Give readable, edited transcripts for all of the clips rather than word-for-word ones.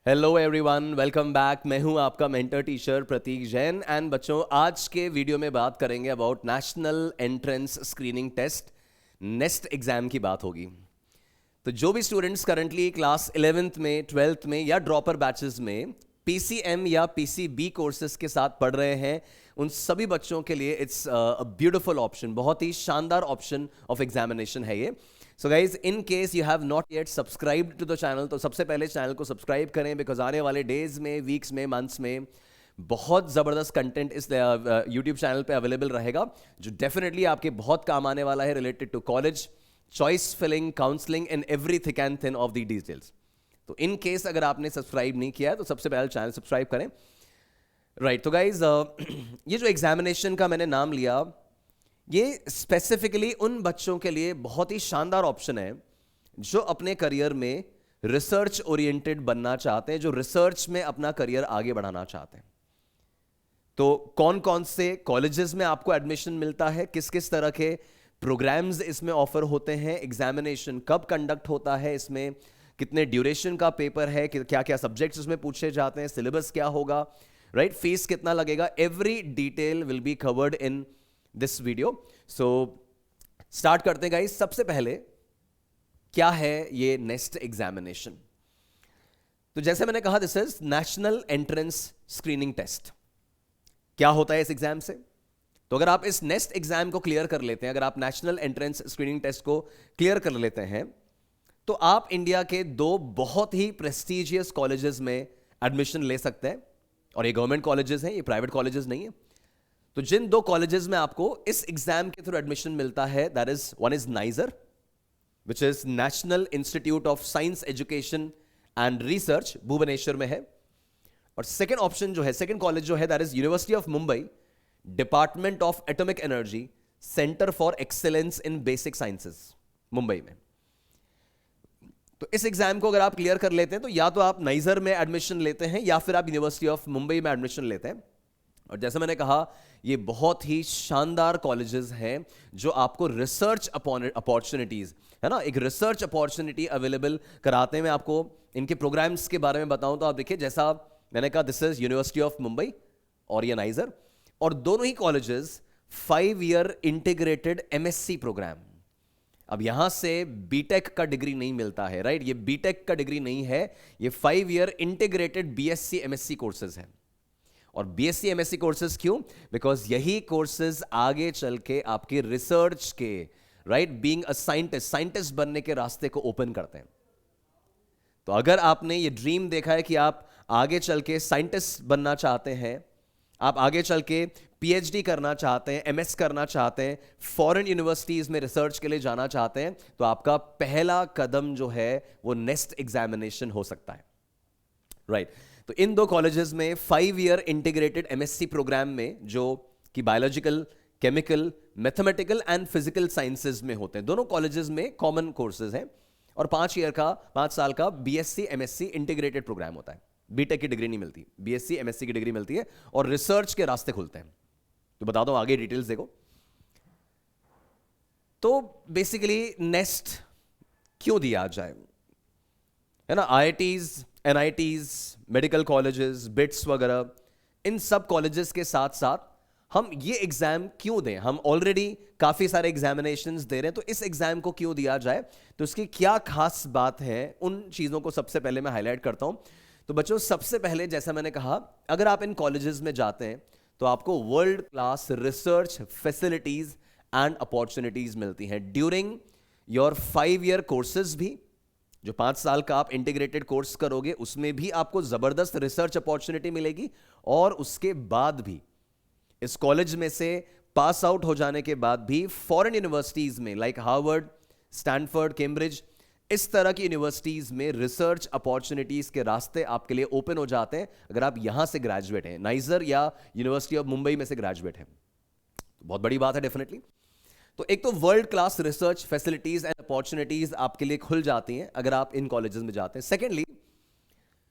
Hello everyone, welcome back. मैं हूं आपका mentor teacher Prateek Jain. And बच्चों, आज के वीडियो में बात करेंगे about national entrance screening test, NEST exam की बात होगी। तो जो भी स्टूडेंट्स करंटली क्लास 11th में, 12th में या ड्रॉपर बैचेस में पीसीएम या पीसीबी कोर्सेज के साथ पढ़ रहे हैं, उन सभी बच्चों के लिए इट्स अ ब्यूटीफुल ऑप्शन, बहुत ही शानदार ऑप्शन ऑफ एग्जामिनेशन है ये। So guys, in case you have not yet subscribed to the channel, तो सबसे पहले चैनल को सब्सक्राइब करें, बिकॉज आने वाले डेज में, वीक्स में, मंथ्स में बहुत ज़बरदस्त कंटेंट इस यूट्यूब चैनल पे अवेलेबल रहेगा, जो डेफिनेटली आपके बहुत काम आने वाला है, related to college, choice filling, counselling and every thick and thin of the details. तो इन केस अगर आपने सब्सक्राइब नहीं किया है तो सबसे पहले चैनल सब्सक्राइब करें। राइट, तो गाइज ये जो एग्जामिनेशन का मैंने नाम लिया, ये स्पेसिफिकली उन बच्चों के लिए बहुत ही शानदार ऑप्शन है जो अपने करियर में रिसर्च ओरिएंटेड बनना चाहते हैं, जो रिसर्च में अपना करियर आगे बढ़ाना चाहते हैं। तो कौन कौन से कॉलेजेस में आपको एडमिशन मिलता है, किस किस तरह के प्रोग्राम्स इसमें ऑफर होते हैं, एग्जामिनेशन कब कंडक्ट होता है, इसमें कितने ड्यूरेशन का पेपर है, क्या क्या सब्जेक्ट्स उसमें पूछे जाते हैं, सिलेबस क्या होगा, राइट, फीस कितना लगेगा, every detail will be covered in this video. So start करते हैं गाइस। सबसे पहले क्या है ये नेस्ट एग्जामिनेशन? तो जैसे मैंने कहा, this is national entrance screening test. क्या होता है इस एग्जाम से? तो अगर आप इस नेस्ट एग्जाम को क्लियर कर लेते हैं, अगर आप नेशनल एंट्रेंस स्क्रीनिंग टेस्ट को क्लियर कर लेते हैं, तो आप इंडिया के दो बहुत ही प्रेस्टिजियस कॉलेजेस में एडमिशन ले सकते हैं। और ये गवर्नमेंट कॉलेजेस हैं, ये प्राइवेट कॉलेजेस नहीं है। तो जिन दो कॉलेजेस में आपको इस एग्जाम के थ्रू एडमिशन मिलता है, that is one is NISER, which is National Institute of Science Education and Research, Bhubaneswar में है। और सेकेंड ऑप्शन जो है, सेकेंड कॉलेज जो है, that is university of Mumbai, department of atomic energy, centre for excellence in basic sciences, Mumbai में। तो इस एग्जाम को अगर आप क्लियर कर लेते हैं, तो या तो आप नाइजर में एडमिशन लेते हैं या फिर आप यूनिवर्सिटी ऑफ मुंबई में एडमिशन लेते हैं। और जैसे मैंने कहा, ये बहुत ही शानदार कॉलेजेस हैं जो आपको रिसर्च अपॉर्चुनिटीज, है ना, एक रिसर्च अपॉर्चुनिटी अवेलेबल कराते हैं। मैं आपको इनके प्रोग्राम्स के बारे में बताऊं तो आप देखिए, जैसा मैंने कहा, this is university of Mumbai और ये नाइजर, और दोनों ही colleges 5 year integrated MSc program. अब यहां से बीटेक का डिग्री नहीं मिलता है, राइट, ये बीटेक का डिग्री नहीं है, ये 5 year integrated BSc MSc courses हैं। और बीएससी एमएससी कोर्सेज क्यों? बिकॉज यही कोर्सेज आगे चल के आपके रिसर्च के, राइट, बीइंग अ साइंटिस्ट बनने के रास्ते को ओपन करते हैं। तो अगर आपने ये ड्रीम देखा है कि आप आगे चल के साइंटिस्ट बनना चाहते हैं, आप आगे चल के पीएचडी करना चाहते हैं, एमएस करना चाहते हैं, फॉरेन यूनिवर्सिटीज में रिसर्च के लिए जाना चाहते हैं, तो आपका पहला कदम जो है वो नेस्ट एग्जामिनेशन हो सकता है, राइट। तो इन दो कॉलेजेस में 5 ईयर इंटीग्रेटेड एमएससी प्रोग्राम में, जो कि biological, chemical, mathematical and physical sciences में होते हैं, दोनों कॉलेजेस में कॉमन कोर्सेज हैं। और 5 साल का बीएससी एमएससी इंटीग्रेटेड प्रोग्राम होता है। बीटेक की डिग्री नहीं मिलती, बीएससी एमएससी की डिग्री मिलती है, और रिसर्च के रास्ते खुलते हैं। तो बता दो, आगे डिटेल्स देखो। तो बेसिकली नेस्ट क्यों दिया जाए, है ना, IITs, NITs, medical colleges, bits वगैरह, इन सब कॉलेजेस के साथ साथ हम ये एग्जाम क्यों दें? हम ऑलरेडी काफी सारे एग्जामिनेशंस दे रहे हैं, तो इस एग्जाम को क्यों दिया जाए? तो इसकी क्या खास बात है, उन चीजों को सबसे पहले मैं हाईलाइट करता हूं। तो बच्चों, सबसे पहले जैसा मैंने कहा, अगर आप इन कॉलेजेस में जाते हैं तो आपको world class research facilities and opportunities मिलती हैं ड्यूरिंग योर 5 ईयर कोर्सेज भी। जो 5 साल का आप इंटीग्रेटेड कोर्स करोगे, उसमें भी आपको जबरदस्त रिसर्च अपॉर्चुनिटी मिलेगी। और उसके बाद भी, इस कॉलेज में से पास आउट हो जाने के बाद भी, फॉरेन यूनिवर्सिटीज में लाइक हार्वर्ड, स्टैनफोर्ड, कैम्ब्रिज, इस तरह की यूनिवर्सिटीज में रिसर्च अपॉर्चुनिटीज के रास्ते आपके लिए ओपन हो जाते हैं अगर आप यहां से ग्रेजुएट हैं, नाइजर या यूनिवर्सिटी ऑफ मुंबई में से ग्रेजुएट हैं। तो बहुत बड़ी बात है डेफिनेटली। तो एक तो world class research facilities and opportunities आपके लिए खुल जाती हैं अगर आप इन कॉलेजेस में जाते हैं। सेकेंडली,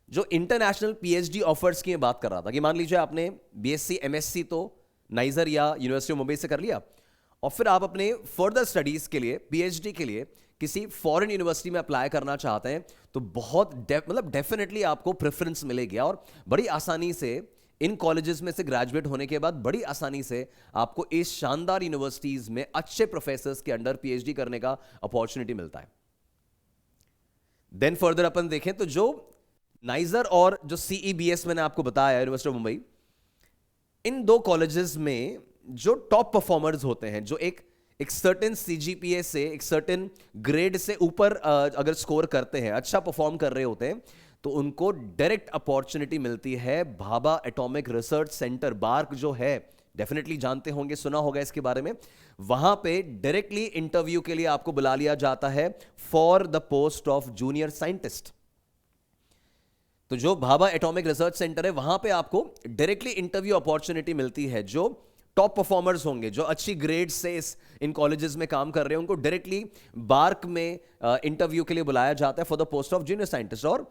जो इंटरनेशनल पीएचडी ऑफर्स की बात कर रहा था, कि मान लीजिए आपने बीएससी एमएससी तो नाइजर या यूनिवर्सिटी ऑफ मुंबई से कर लिया, और फिर आप अपने फर्दर स्टडीज के लिए, पीएचडी के लिए किसी फॉरेन यूनिवर्सिटी में अप्लाई करना चाहते हैं तो बहुत मतलब डेफिनेटली आपको प्रेफरेंस मिलेगी और बड़ी आसानी से इन कॉलेजेस में से ग्रेजुएट होने के बाद बड़ी आसानी से आपको इस शानदार यूनिवर्सिटीज में अच्छे प्रोफेसर्स के अंडर पीएचडी करने का अपॉर्चुनिटी मिलता है। देन फर्दर अपन देखें तो जो नाइजर और जो सीईबीएस मैंने आपको बताया यूनिवर्सिटी ऑफ मुंबई, इन दो कॉलेजेस में जो टॉप परफॉर्मर्स होते हैं, जो एक सर्टेन सीजीपीए से एक सर्टेन ग्रेड से ऊपर अगर स्कोर करते हैं, अच्छा परफॉर्म कर रहे होते हैं, तो उनको डायरेक्ट अपॉर्चुनिटी मिलती है Bhabha Atomic Research Centre, BARC जो है, डेफिनेटली जानते होंगे, सुना होगा इसके बारे में। वहां पे डायरेक्टली इंटरव्यू के लिए आपको बुला लिया जाता है for the post of junior scientist. तो जो भाभा एटॉमिक रिसर्च सेंटर है, वहां पे आपको डायरेक्टली इंटरव्यू अपॉर्चुनिटी मिलती है। जो टॉप परफॉर्मर्स होंगे, जो अच्छी ग्रेड से इन कॉलेजेस में काम कर रहे हैं, उनको डायरेक्टली बार्क में इंटरव्यू के लिए बुलाया जाता है for the post of junior scientist. और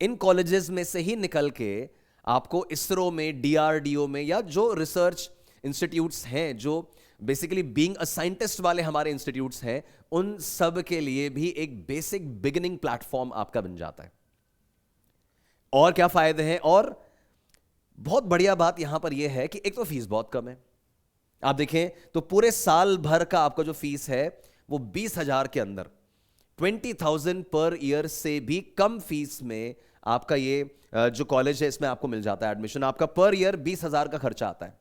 इन कॉलेजेस में से ही निकल के आपको इसरो में, डीआरडीओ में, या जो रिसर्च इंस्टीट्यूट्स हैं, जो बेसिकली बीइंग अ साइंटिस्ट वाले हमारे इंस्टीट्यूट्स हैं, उन सब के लिए भी एक बेसिक बिगिनिंग प्लेटफॉर्म आपका बन जाता है। और क्या फायदे हैं? और बहुत बढ़िया बात यहां पर यह है कि एक तो फीस बहुत कम है। आप देखें तो पूरे साल भर का आपका जो फीस है वो 20,000 के अंदर, 20,000 पर ईयर से भी कम फीस में आपका ये जो कॉलेज है इसमें आपको मिल जाता है एडमिशन। आपका पर ईयर 20,000 का खर्चा आता है।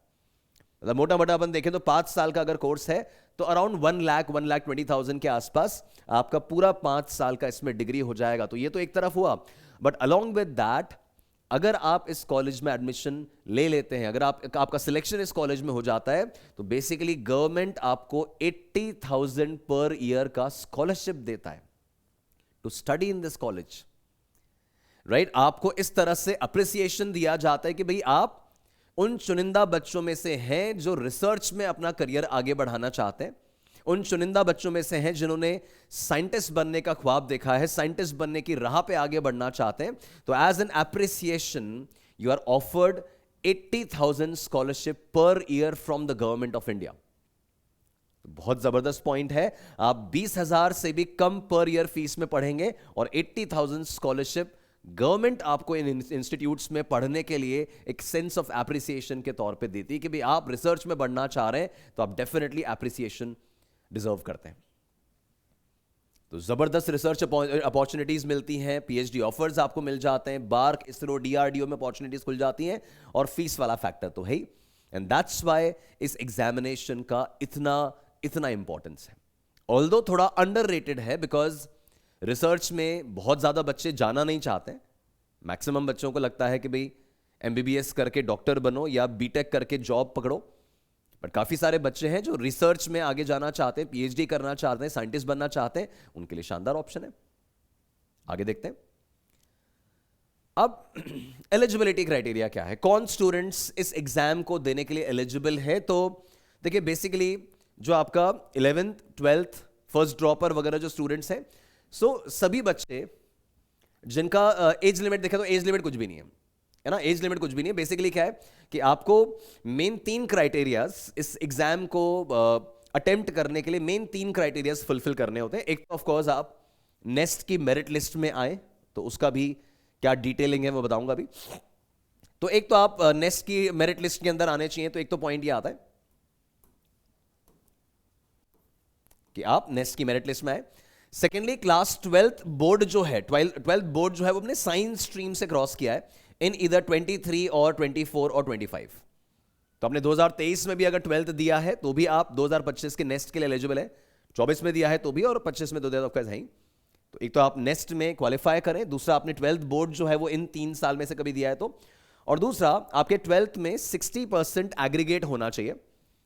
मतलब मोटा मोटा अपन देखें तो 5 साल का अगर कोर्स है तो अराउंड 1,20,000 के आसपास आपका पूरा 5 साल का इसमें डिग्री हो जाएगा। तो ये तो एक तरफ हुआ, बट अलॉन्ग विद दैट अगर आप इस कॉलेज में एडमिशन ले लेते हैं, अगर आपका सिलेक्शन इस कॉलेज में हो जाता है, तो बेसिकली गवर्नमेंट आपको 80,000 पर ईयर का स्कॉलरशिप देता है to study in this college, right. आपको इस तरह से अप्रिसिएशन दिया जाता है कि भाई आप उन चुनिंदा बच्चों में से हैं जो रिसर्च में अपना करियर आगे बढ़ाना चाहते हैं, उन चुनिंदा बच्चों में से हैं जिन्होंने साइंटिस्ट बनने का ख्वाब देखा है, साइंटिस्ट बनने की राह पे आगे बढ़ना चाहते हैं। तो as an appreciation you are offered 80,000 scholarship per year from the government of India. बहुत जबरदस्त पॉइंट है। आप 20,000 से भी कम पर ईयर फीस में पढ़ेंगे और 80,000 स्कॉलरशिप गवर्नमेंट आपको इन इंस्टीट्यूट्स में पढ़ने के लिए एक सेंस ऑफ एप्रिसिएशन के तौर पे देती है कि भाई आप रिसर्च में बढ़ना चाह रहे हैं तो आप डेफिनेटली एप्रिसिएशन डिजर्व करते हैं। तो जबरदस्त रिसर्च अपॉर्चुनिटीज मिलती हैं, पीएचडी ऑफर्स आपको मिल जाते हैं, बार्क, इसरो, डीआरडीओ में अपॉर्चुनिटीज खुल जाती हैं, और फीस वाला फैक्टर तो है ही। एंड दैट्स व्हाई इस एग्जामिनेशन का इतना इंपॉर्टेंस है। ऑल्दो थोड़ा अंडररेटेड है बिकॉज रिसर्च में बहुत ज्यादा बच्चे जाना नहीं चाहते। मैक्सिमम बच्चों को लगता है कि भाई एमबीबीएस करके डॉक्टर बनो या बीटेक करके जॉब पकड़ो, बट काफी सारे बच्चे हैं जो रिसर्च में आगे जाना चाहते हैं, पीएचडी करना चाहते हैं, साइंटिस्ट बनना चाहते हैं, उनके लिए शानदार ऑप्शन है। आगे देखते हैं। अब एलिजिबिलिटी क्राइटेरिया क्या है, कौन स्टूडेंट्स इस एग्जाम को देने के लिए एलिजिबल है? तो देखिए बेसिकली जो आपका 11th 12th फर्स्ट ड्रॉपर वगैरह जो स्टूडेंट्स हैं, सभी बच्चे जिनका एज लिमिट देखें तो एज लिमिट कुछ भी नहीं है ना, एज लिमिट कुछ भी नहीं है। बेसिकली क्या है कि आपको मेन 3 क्राइटेरियाज इस एग्जाम को अटेम्प्ट करने के लिए मेन 3 क्राइटेरियाज फुलफिल करने होते हैं। एक तो ऑफ कोर्स आप नेस्ट की मेरिट लिस्ट में आए, तो उसका भी क्या डिटेलिंग है वो बताऊंगा अभी। तो एक तो आप नेस्ट की मेरिट लिस्ट के अंदर आने चाहिए, तो एक तो पॉइंट ये आता है कि आप नेस्ट की मेरिट लिस्ट में आए। सेकेंडली क्लास 12th बोर्ड जो है, 12th बोर्ड जो है वो अपने साइंस स्ट्रीम से क्रॉस किया है इन इधर 23 और 24 और 25। तो आपने 2023 में भी अगर 12th दिया है तो भी आप 2025 के नेस्ट के लिए एलिजिबल है, 24 में दिया है तो भी, और 25 में तो है ही। तो एक तो आप नेस्ट में क्वालिफाई करें, दूसरा आपने 12th बोर्ड जो है वो इन 3 साल में से कभी दिया है तो, और दूसरा आपके 12th में 60% एग्रीगेट होना चाहिए,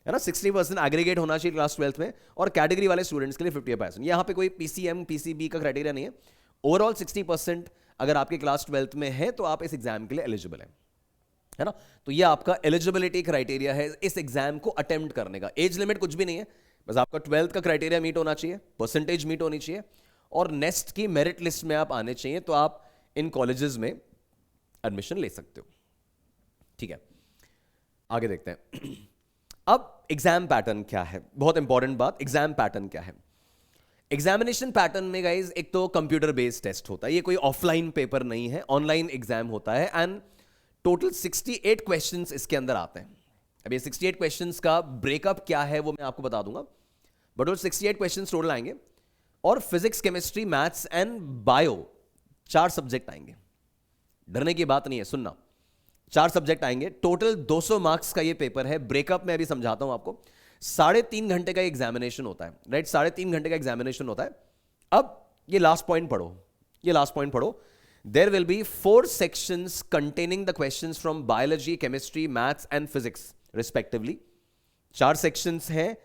है ना, 60% एग्रीगेट होना चाहिए क्लास 12th में, और कैटेगरी वाले स्टूडेंट्स के लिए 50%। यहां पे कोई पीसीएम पीसीबी का क्राइटेरिया नहीं है, ओवरऑल 60% अगर आपके क्लास 12th में है तो आप इस एग्जाम के लिए एलिजिबल है ना। तो ये आपका एलिजिबिलिटी क्राइटेरिया है इस एग्जाम को अटेम्प्ट करने का। एज लिमिट कुछ भी नहीं है, बस आपका 12th का क्राइटेरिया मीट होना चाहिए, परसेंटेज मीट होनी चाहिए, और नेस्ट की मेरिट लिस्ट में आप आने चाहिए, तो आप इन कॉलेजेस में एडमिशन ले सकते हो। ठीक है, आगे देखते हैं। अब एग्जाम पैटर्न क्या है, बहुत इंपॉर्टेंट बात, एग्जाम पैटर्न क्या है। एग्जामिनेशन पैटर्न में गाइज एक तो कंप्यूटर बेस्ड टेस्ट होता है, ये कोई ऑफलाइन पेपर नहीं है, ऑनलाइन एग्जाम होता है एंड टोटल 68 क्वेश्चंस इसके अंदर आते हैं। अब ये 68 क्वेश्चंस का ब्रेकअप क्या है वो मैं आपको बता दूंगा, बट वो 68 क्वेश्चंस टोटल आएंगे और physics, chemistry, maths and bio 4 subject आएंगे। डरने की बात नहीं है, सुनना, 4 सब्जेक्ट आएंगे, टोटल 200 मार्क्स का ये पेपर है। ब्रेकअप मैं अभी समझाता हूं आपको। 3.5 घंटे का एग्जामिनेशन होता है, राइट, 3.5 घंटे का एग्जामिनेशन होता है। अब ये लास्ट पॉइंट पढ़ो, ये लास्ट पॉइंट पढ़ो। There will be 4 sections containing the questions from biology, chemistry, maths and physics respectively. 4 sections हैं,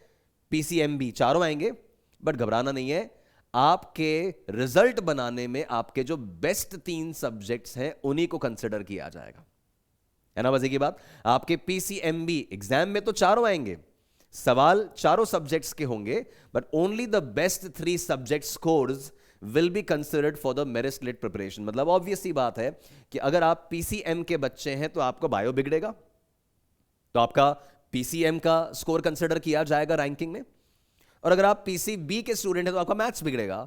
पीसीएमबी चारों आएंगे, बट घबराना नहीं है, आपके रिजल्ट बनाने में आपके जो बेस्ट 3 सब्जेक्ट्स हैं उन्हीं को कंसिडर किया जाएगा, है ना मजे की बात। आपके पीसीएमबी एग्जाम में तो चारों आएंगे, सवाल चारों सब्जेक्ट्स के होंगे, but only the best 3 subject scores will be considered for the merit list preparation. मतलब ऑब्वियस सी बात है कि अगर आप पीसीएम के बच्चे हैं तो आपका बायो बिगड़ेगा, तो आपका पीसीएम का स्कोर कंसिडर किया जाएगा रैंकिंग में, और अगर आप पीसीबी के स्टूडेंट हैं तो आपका मैथ्स बिगड़ेगा,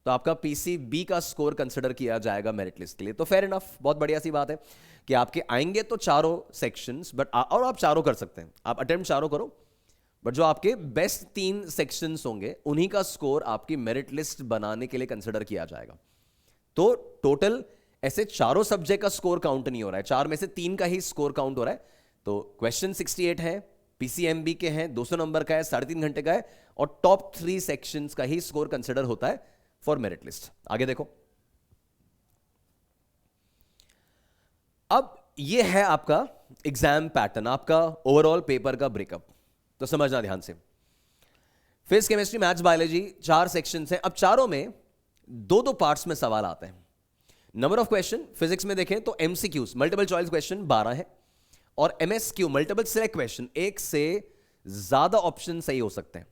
तो आपका पीसीबी का स्कोर कंसिडर किया जाएगा मेरिट लिस्ट के लिए। तो फेयर इनफ, बहुत बढ़िया सी बात है कि आपके आएंगे तो चारों सेक्शंस, बट और आप चारों कर सकते हैं, आप अटेम्प्ट चारों करो, बट जो आपके बेस्ट 3 सेक्शंस होंगे उन्हीं का स्कोर आपकी मेरिट लिस्ट बनाने के लिए कंसिडर किया जाएगा। तो टोटल ऐसे चारों सब्जेक्ट का स्कोर काउंट नहीं हो रहा है, 4 में से 3 का ही स्कोर काउंट हो रहा है। तो क्वेश्चन 68 है, पीसीएमबी के हैं, 200 नंबर का है, 3.5 घंटे का है, और टॉप 3 सेक्शंस का ही स्कोर कंसिडर होता है फॉर मेरिट लिस्ट। आगे देखो, अब ये है आपका एग्जाम पैटर्न, आपका ओवरऑल पेपर का ब्रेकअप, तो समझना ध्यान से। Physics, chemistry, maths, biology 4 sections हैं। अब चारों में 2-2 पार्ट्स में सवाल आते हैं। नंबर ऑफ क्वेश्चन फिजिक्स में देखें तो एमसीक्यूज मल्टीपल चॉइस क्वेश्चन 12 है, और एमएसक्यू मल्टीपल सिलेक्ट क्वेश्चन 1 से ज्यादा ऑप्शन सही हो सकते हैं,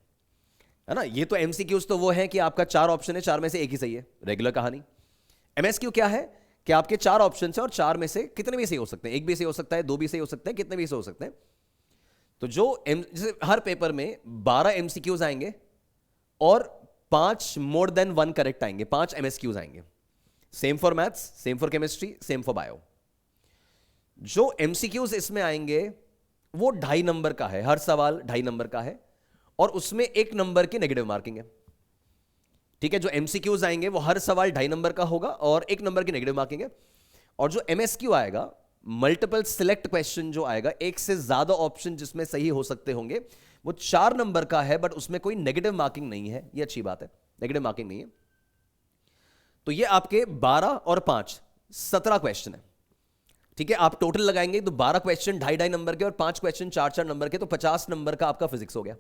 है ना। ये तो एमसीक्यूज तो वो है कि आपका 4 ऑप्शन है, 4 में से 1 ही सही है, रेगुलर कहानी। एमएसक्यू क्या है कि आपके 4 ऑप्शन है और 4 में से कितने भी सही हो सकते हैं, 1 भी सही हो सकता है, 2 भी सही हो सकते हैं, कितने भी सही हो सकते हैं। तो जो जैसे हर पेपर में 12 एमसीक्यूज आएंगे और 5 मोर देन 1 करेक्ट आएंगे, 5 एमएसक्यूज आएंगे। Same for maths, same for chemistry, same for bio. जो एमसीक्यूज इसमें आएंगे वो 2.5 नंबर का है, हर सवाल 2.5 नंबर का है, और उसमें 1 नंबर की नेगेटिव मार्किंग है, ठीक है। जो एमसीक्यूज आएंगे वो हर सवाल 2.5 नंबर का होगा और 1 नंबर की नेगेटिव मार्किंग है। और जो एमएसक्यू आएगा, मल्टीपल सिलेक्ट क्वेश्चन जो आएगा, 1 से ज्यादा ऑप्शन जिसमें सही हो सकते होंगे, वो 4 नंबर का है, बट उसमें कोई नेगेटिव मार्किंग नहीं है। ये अच्छी बात है, नेगेटिव मार्किंग नहीं है। तो ये आपके 12 और 5 17 क्वेश्चन है, ठीक है। आप टोटल लगाएंगे तो 12 क्वेश्चन 2.5 नंबर के और 5 क्वेश्चन 4-4 नंबर के, तो 50 नंबर का आपका फिजिक्स हो गया।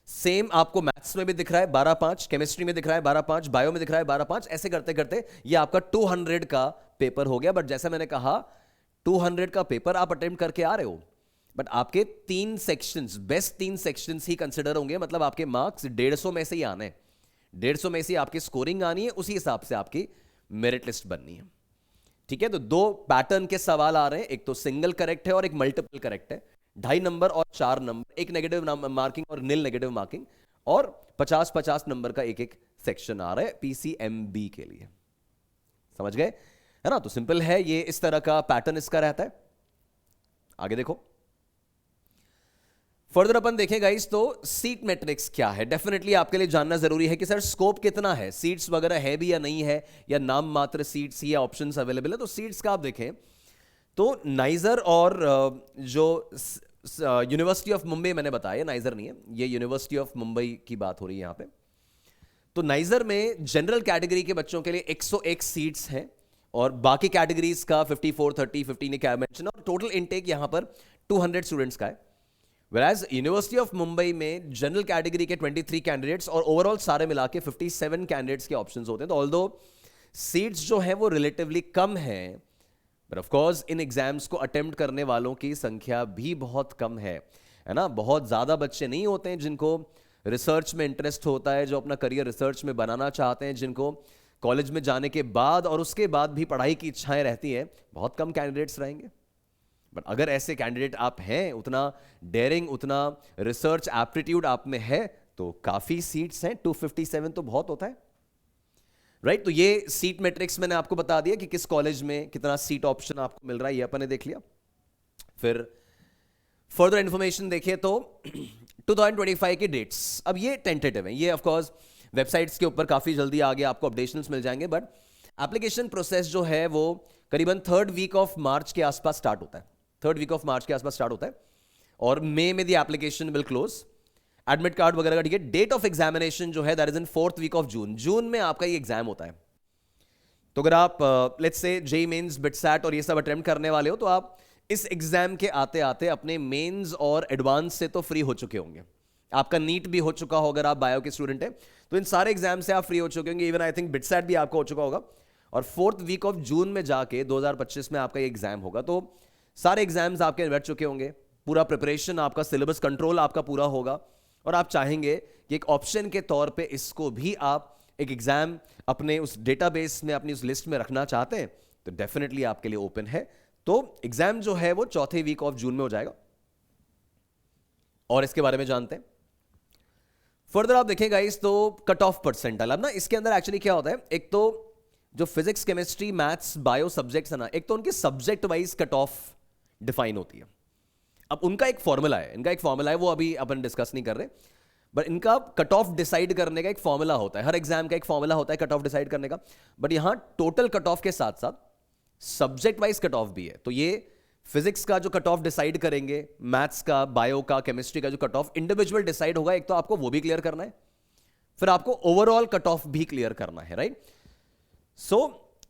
सेम आपको मैथ्स में भी दिख रहा है 12-5, केमिस्ट्री में दिख रहा है 12-5, बायो में दिख रहा है 12-5, ऐसे करते करते ये आपका 200 का पेपर हो गया। बट जैसा मैंने कहा 200 का पेपर आप अटेम्प्ट करके आ रहे हो, बट आपके 3 सेक्शंस, बेस्ट 3 सेक्शंस ही कंसिडर होंगे, मतलब आपके मार्क्स 150 में से ही आने, 150 में से आपकी स्कोरिंग आनी है, उसी हिसाब से आपकी मेरिट लिस्ट बननी है, ठीक है। तो 2 पैटर्न के सवाल आ रहे हैं, एक तो सिंगल करेक्ट है और एक मल्टीपल करेक्ट है, 2.5 नंबर और 4 नंबर, 1 नेगेटिव मार्किंग और निल नेगेटिव मार्किंग, और 50-50 नंबर का एक सेक्शन आ रहा है पीसीएमबी के लिए। समझ गए, है ना। तो सिंपल है, ये इस तरह का पैटर्न इसका रहता है। आगे देखो, फर्दर अपन देखें गाइस, तो सीट मैट्रिक्स क्या है, डेफिनेटली आपके लिए जानना जरूरी है कि सर स्कोप कितना है, सीट्स वगैरह है भी या नहीं है, या नाम मात्र सीट्स ही या ऑप्शंस अवेलेबल है। तो सीट्स का आप देखें तो नाइजर और जो यूनिवर्सिटी ऑफ मुंबई मैंने बताया, नाइजर नहीं है, ये यूनिवर्सिटी ऑफ मुंबई की बात हो रही है यहां पे। तो नाइजर में जनरल कैटेगरी के बच्चों के लिए 101 सीट्स हैं, और बाकी कैटेगरीज का 54, 30, 15 क्या मेंशन, और टोटल इनटेक यहां पर 200 स्टूडेंट्स का है। Whereas यूनिवर्सिटी ऑफ मुंबई में जनरल कैटेगरी के 23 कैंडिडेट्स और ओवरऑल सारे मिला के 57 कैंडिडेट्स के ऑप्शंस होते हैं। तो ऑल्दो सीट्स जो है वो रिलेटिवली कम है, but of course in exams को अटेम्प्ट करने वालों की संख्या भी बहुत कम है ना। बहुत ज्यादा बच्चे नहीं होते हैं जिनको रिसर्च में इंटरेस्ट होता है, जो अपना करियर रिसर्च में बनाना चाहते हैं, जिनको कॉलेज में जाने के बाद और उसके बाद भी पढ़ाई की इच्छाएं रहती हैं, बहुत कम कैंडिडेट्स रहेंगे। बट अगर ऐसे कैंडिडेट आप हैं, उतना डेयरिंग, उतना रिसर्च एप्टीट्यूड आप में है, तो काफी सीट्स हैं, 257 तो बहुत होता है, राइट। तो ये सीट मैट्रिक्स मैंने आपको बता दिया कि किस कॉलेज में कितना सीट ऑप्शन आपको मिल रहा है, ये अपन ने देख लिया। फिर फर्दर इंफॉर्मेशन देखिए तो 2025 की डेट्स, अब ये टेंटेटिव है, ये ऑफ कोर्स वेबसाइट्स के ऊपर काफी जल्दी आगे आपको अपडेशंस मिल जाएंगे, बट एप्लीकेशन प्रोसेस जो है वो करीबन 3rd वीक ऑफ मार्च के आसपास स्टार्ट होता है, 3rd वीक ऑफ मार्च के आसपास स्टार्ट होता है, और मई में the application will close, admit card वगैरह का, ठीक है। डेट ऑफ एग्जामिनेशन जो है that is in 4th week of June, जून में आपका ये एग्जाम होता है। तो अगर आप let's say JEE mains, BITSAT और ये सब अटेम्प्ट करने वाले हो, तो आप इस एग्जाम के आते आते अपने मेंस और एडवांस से तो फ्री हो चुके होंगे, आपका नीट भी हो चुका हो अगर आप बायो के स्टूडेंट हैं, तो इन सारे एग्जाम से आप फ्री हो चुके होंगे, इवन आई थिंक बिटसैट भी आपको हो चुका होगा, और 4th वीक ऑफ जून में जाके 2025 में आपका ये एग्जाम होगा। तो सारे एग्जाम्स आपके बैठ चुके होंगे, पूरा प्रिपरेशन आपका, सिलेबस कंट्रोल आपका पूरा होगा, और आप चाहेंगे कि एक ऑप्शन के तौर पे इसको भी आप एक एग्जाम अपने उस डेटाबेस में, अपनी उस लिस्ट में रखना चाहते हैं, तो डेफिनेटली आपके लिए ओपन है। तो एग्जाम जो है वो 4th वीक ऑफ जून में हो जाएगा, और इसके बारे में जानते हैं फर्दर। आप देखें गाइस तो कट ऑफ परसेंटाइल, अब ना इसके अंदर एक्चुअली क्या होता है, एक तो जो physics, chemistry, maths, bio subjects है ना, एक तो उनके subject wise cut off define होती है। अब उनका एक फॉर्मूला है, इनका एक फॉर्मूला है, वो अभी अपन डिस्कस नहीं कर रहे, बट इनका कट ऑफ डिसाइड करने का एक फॉर्मूला होता है, हर एग्जाम का एक फॉर्मूला होता है कट ऑफ डिसाइड करने का, बट यहां टोटल कट ऑफ के साथ साथ सब्जेक्ट वाइज कट ऑफ भी है। तो ये फिजिक्स का जो कट ऑफ डिसाइड करेंगे, मैथ्स का, बायो का, केमिस्ट्री का जो कट ऑफ इंडिविजुअल डिसाइड होगा, एक तो आपको वो भी क्लियर करना है, फिर आपको ओवरऑल कट ऑफ भी क्लियर करना है, right. So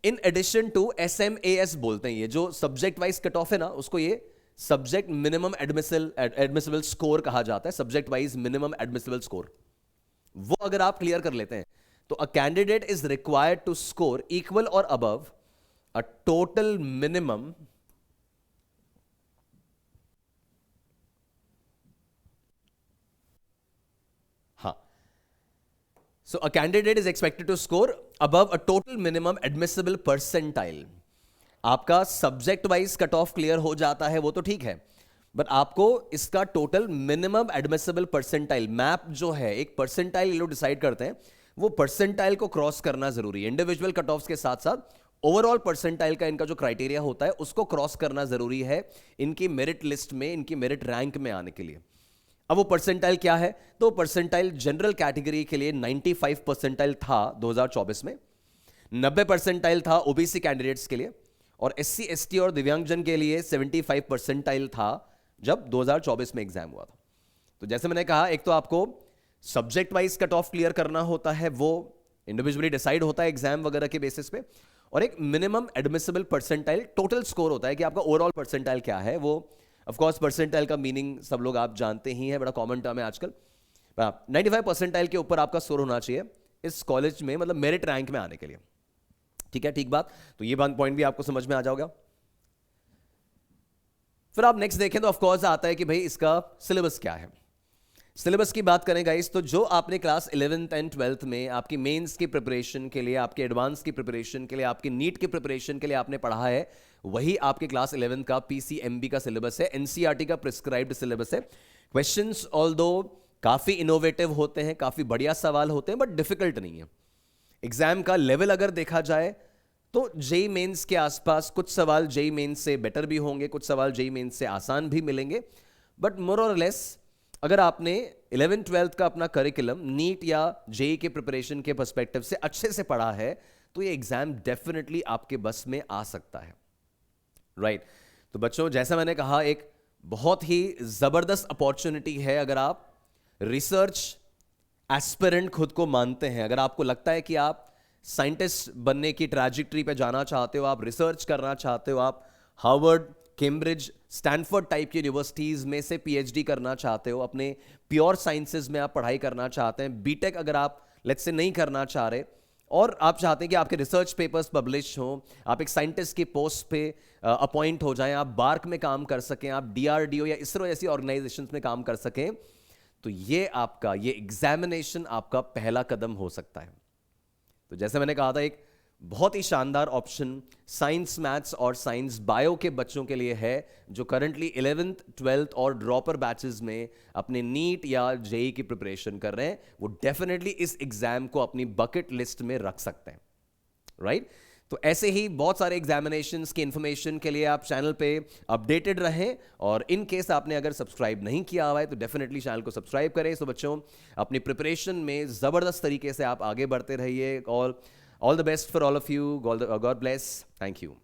in addition to SMAS बोलते हैं, ये जो सब्जेक्ट वाइज कट ऑफ है ना, उसको ये सब्जेक्ट मिनिमम एडमिसिबल स्कोर कहा जाता है, subject wise minimum admissible score. वो अगर आप क्लियर कर लेते हैं तो a candidate is required to score equal or above a total minimum So a candidate is expected to score above a total minimum admissible percentile. आपका subject wise cut off clear हो जाता है, वो तो ठीक है, बट आपको इसका total minimum admissible percentile, map जो है एक परसेंटाइल लोग डिसाइड करते हैं, वो परसेंटाइल को क्रॉस करना जरूरी है। इंडिविजुअल कट ऑफ्स के साथ साथ ओवरऑल परसेंटाइल का इनका जो क्राइटेरिया होता है उसको क्रॉस करना जरूरी है इनकी मेरिट लिस्ट में, इनकी मेरिट रैंक में आने के लिए। अब वो परसेंटाइल क्या है, तो परसेंटाइल जनरल कैटेगरी के लिए 95 परसेंटाइल था 2024 में, 90 परसेंटाइल था ओबीसी कैंडिडेट्स के लिए, और SC ST और दिव्यांगजन के लिए 75 परसेंटाइल था जब 2024 में एग्जाम हुआ था। तो जैसे मैंने कहा, एक तो आपको subject wise cut off clear करना होता है, वो इंडिविजुअली डिसाइड होता है एग्जाम वगैरह के बेसिस पे, और एक minimum admissible percentile total score होता है कि आपका ओवरऑल परसेंटाइल क्या है। वो ऑफ कोर्स परसेंटाइल का मीनिंग सब लोग आप जानते ही हैं, बड़ा कॉमन टर्म है आजकल। 95 परसेंटाइल के ऊपर आपका स्कोर होना चाहिए इस कॉलेज में, मतलब मेरिट रैंक में आने के लिए, ठीक है, ठीक बात। तो ये पॉइंट भी आपको समझ में आ जाएगा। फिर आप नेक्स्ट देखें तो ऑफ कोर्स आता है कि भाई इसका सिलेबस क्या है। सिलेबस की बात करें गाइस, तो जो आपने क्लास 11th एंड 12th में आपकी मेंस की प्रिपरेशन के लिए, आपके एडवांस की प्रिपरेशन के लिए, आपकी नीट की प्रिपरेशन के लिए आपने पढ़ा है, वही आपके क्लास 11 का PCMB का सिलेबस है, NCERT का प्रिस्क्राइब्ड सिलेबस है। क्वेश्चंस ऑल्दो काफी इनोवेटिव होते हैं, काफी बढ़िया सवाल होते हैं, बट डिफिकल्ट नहीं है। एग्जाम का लेवल अगर देखा जाए तो जेईई मेंस के आसपास कुछ सवाल जेईई मेंस से बेटर भी होंगे, कुछ सवाल जेईई मेंस से आसान भी मिलेंगे, बट मोर और लेस अगर आपने 11th-12th का अपना करिकुलम नीट या जेईई के प्रिपरेशन के पर्सपेक्टिव से अच्छे से पढ़ा है, तो ये एग्जाम डेफिनेटली आपके बस में आ सकता है, राइट। तो बच्चों, जैसा मैंने कहा, एक बहुत ही जबरदस्त अपॉर्चुनिटी है अगर आप रिसर्च एस्पिरेंट खुद को मानते हैं, अगर आपको लगता है कि आप साइंटिस्ट बनने की ट्रैजेक्टरी पे जाना चाहते हो, आप रिसर्च करना चाहते हो, आप हार्वर्ड, कैम्ब्रिज, स्टैनफोर्ड टाइप की यूनिवर्सिटीज में से PhD करना चाहते हो, अपने प्योर साइंसेज में आप पढ़ाई करना चाहते हैं, बीटेक अगर आप लेट्स से नहीं करना चाह रहे और आप चाहते हैं कि आपके रिसर्च पेपर्स पब्लिश हों, आप एक साइंटिस्ट की पोस्ट पे अपॉइंट हो जाएं, आप बार्क में काम कर सकें, आप DRDO या इसरो जैसी ऑर्गेनाइजेशंस में काम कर सकें, तो ये आपका ये एग्जामिनेशन आपका पहला कदम हो सकता है। तो जैसे मैंने कहा था, एक बहुत ही शानदार ऑप्शन साइंस मैथ्स और साइंस बायो के बच्चों के लिए है जो करंटली 11th 12th और ड्रॉपर बैचेस में अपने नीट या जेई की प्रिपरेशन कर रहे हैं, वो डेफिनेटली इस एग्जाम को अपनी बकेट लिस्ट में रख सकते हैं, राइट? तो ऐसे ही बहुत सारे एग्जामिनेशंस की इंफॉर्मेशन के लिए आप चैनल पे अपडेटेड रहें, और इन केस आपने अगर सब्सक्राइब नहीं किया हुआ है तो डेफिनेटली चैनल को सब्सक्राइब करें। सो बच्चों, अपनी प्रिपरेशन में ज़बरदस्त तरीके से आप आगे बढ़ते रहिए। All the best for all of you. God bless. Thank you.